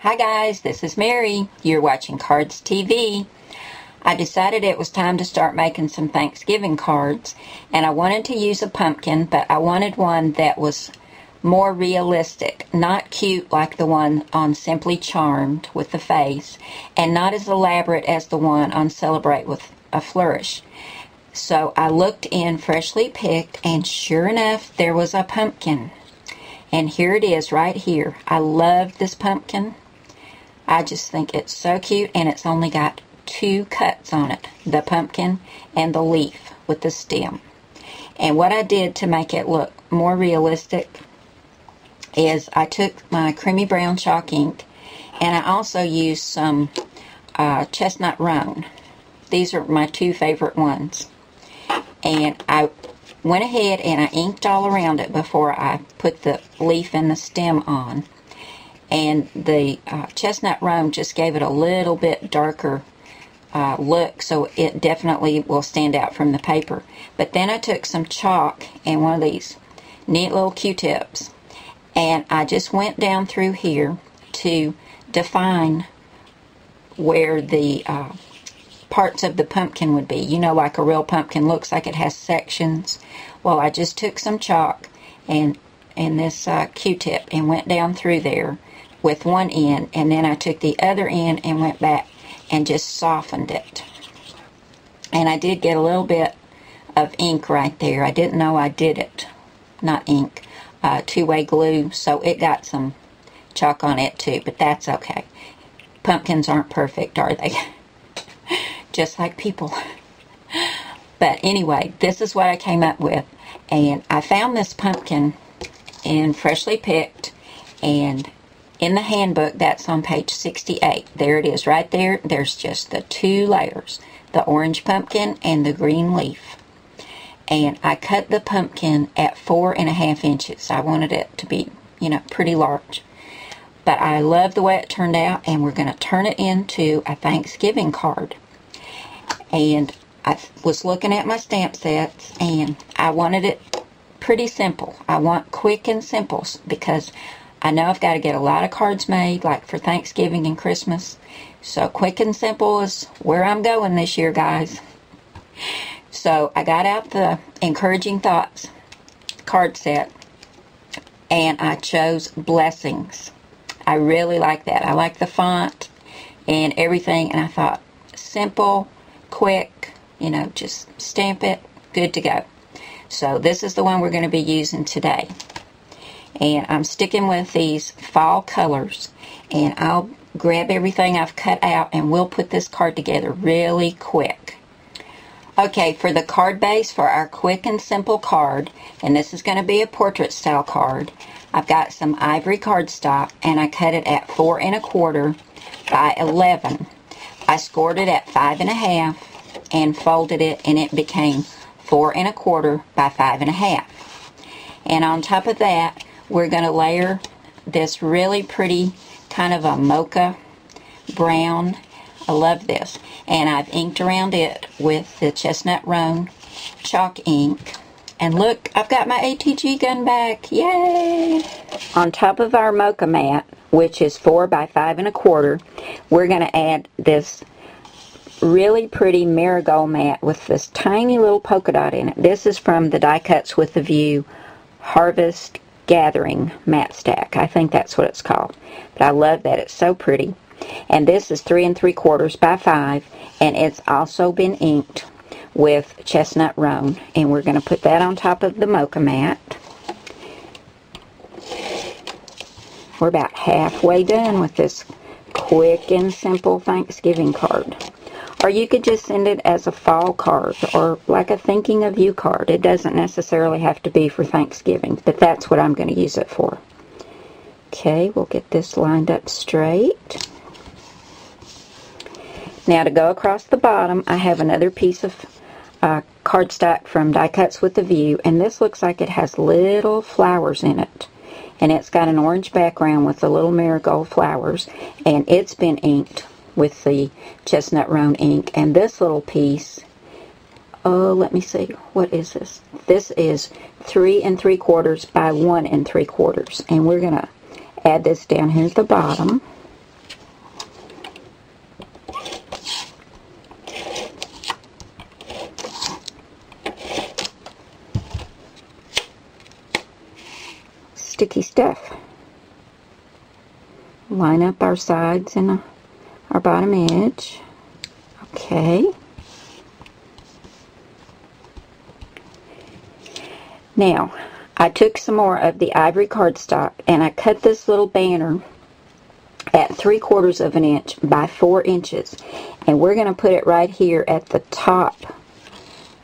Hi guys, this is Mary. You're watching Cardz TV. I decided it was time to start making some Thanksgiving cards, and I wanted to use a pumpkin, but I wanted one that was more realistic, not cute like the one on Simply Charmed with the face, and not as elaborate as the one on Celebrate with a Flourish. So I looked in Freshly Picked, and sure enough, there was a pumpkin. And here it is right here. I love this pumpkin. I just think it's so cute, and it's only got two cuts on it, the pumpkin and the leaf with the stem. And what I did to make it look more realistic is I took my creamy brown chalk ink, and I also used some chestnut roan. These are my two favorite ones. And I went ahead and I inked all around it before I put the leaf and the stem on. And the chestnut roan just gave it a little bit darker look, so it definitely will stand out from the paper. But then I took some chalk and one of these neat little Q-tips, and I just went down through here to define where the parts of the pumpkin would be. You know, like a real pumpkin looks like it has sections. Well, I just took some chalk and this Q-tip and went down through there with one end, and then I took the other end and went back and just softened it. And I did get a little bit of ink right there. I didn't know I did it. Not ink, two-way glue, so it got some chalk on it too, but that's okay. Pumpkins aren't perfect, are they? Just like people. But anyway, this is what I came up with. And I found this pumpkin in Freshly Picked, and in the handbook, that's on page 68. There it is right there. There's just the two layers, the orange pumpkin and the green leaf. And I cut the pumpkin at 4.5 inches. I wanted it to be, you know, pretty large. But I love the way it turned out, and we're going to turn it into a Thanksgiving card. And I was looking at my stamp sets, and I wanted it pretty simple. I want quick and simple because I know I've got to get a lot of cards made, like for Thanksgiving and Christmas. So quick and simple is where I'm going this year, guys. So I got out the Encouraging Thoughts card set, and I chose Blessings. I really like that. I like the font and everything, and I thought simple, quick, you know, just stamp it, good to go. So this is the one we're going to be using today. And I'm sticking with these fall colors, and I'll grab everything I've cut out and we'll put this card together really quick. Okay, for the card base for our quick and simple card, and this is going to be a portrait style card, I've got some ivory cardstock, and I cut it at 4 1/4 by 11. I scored it at 5 1/2 and folded it, and it became 4 1/4 by 5 1/2. And on top of that, we're going to layer this really pretty kind of a mocha brown. I love this. And I've inked around it with the chestnut roan chalk ink. And look, I've got my ATG gun back. Yay! On top of our mocha mat, which is 4 by 5 1/4, we're going to add this really pretty marigold mat with this tiny little polka dot in it. This is from the Die Cuts with the View Harvest Gathering mat stack. I think that's what it's called. But I love that. It's so pretty. And this is 3 3/4 by 5, and it's also been inked with chestnut roan. And we're going to put that on top of the mocha mat. We're about halfway done with this quick and simple Thanksgiving card. Or you could just send it as a fall card or like a thinking of you card. It doesn't necessarily have to be for Thanksgiving, but that's what I'm going to use it for. Okay, we'll get this lined up straight. Now to go across the bottom, I have another piece of cardstock from Die Cuts with the View, and this looks like it has little flowers in it. And it's got an orange background with the little marigold flowers, and it's been inked with the chestnut roan ink. And this little piece, oh, let me see, what is this? This is 3 3/4 by 1 3/4, and we're going to add this down here at the bottom. sticky stuff. Line up our sides and our bottom edge. Okay. Now, I took some more of the ivory cardstock and I cut this little banner at 3/4 of an inch by 4 inches. And we're going to put it right here at the top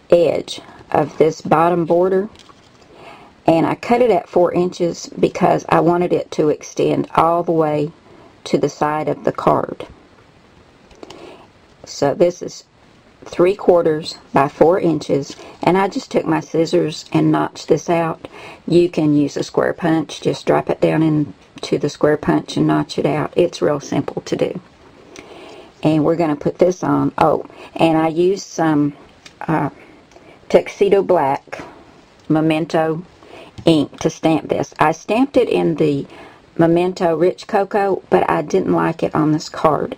edge of this bottom border. And I cut it at 4 inches because I wanted it to extend all the way to the side of the card. So this is 3/4 by 4 inches, and I just took my scissors and notched this out. You can use a square punch, just drop it down into the square punch and notch it out. It's real simple to do. And we're going to put this on. Oh, and I used some Tuxedo Black Memento ink to stamp this. I stamped it in the Memento Rich Cocoa, but I didn't like it on this card.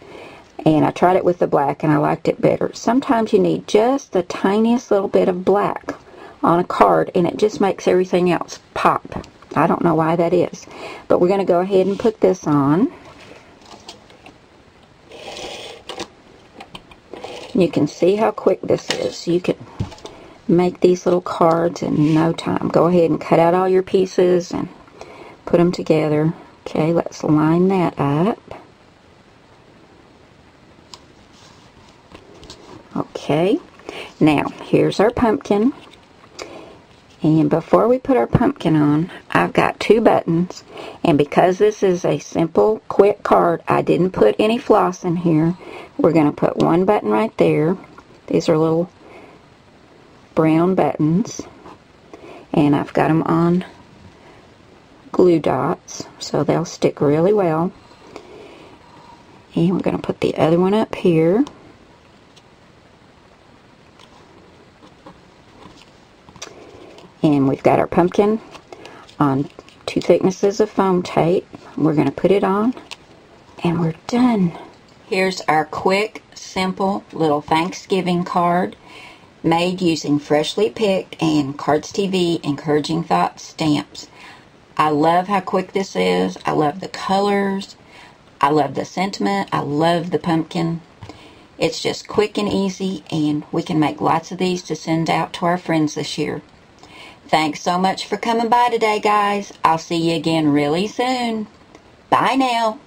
And I tried it with the black and I liked it better. Sometimes you need just the tiniest little bit of black on a card and it just makes everything else pop. I don't know why that is. But we're going to go ahead and put this on. You can see how quick this is. You can make these little cards in no time. Go ahead and cut out all your pieces and put them together. Okay, let's line that up. Okay, now here's our pumpkin. And before we put our pumpkin on, I've got 2 buttons. And because this is a simple, quick card, I didn't put any floss in here. We're going to put 1 button right there. These are little brown buttons. And I've got them on glue dots, so they'll stick really well. And we're going to put the other one up here. And we've got our pumpkin on 2 thicknesses of foam tape. We're going to put it on, and we're done. Here's our quick, simple little Thanksgiving card made using freshly picked and Cardz TV Encouraging Thoughts stamps. I love how quick this is. I love the colors. I love the sentiment. I love the pumpkin. It's just quick and easy, and we can make lots of these to send out to our friends this year. Thanks so much for coming by today, guys. I'll see you again really soon. Bye now.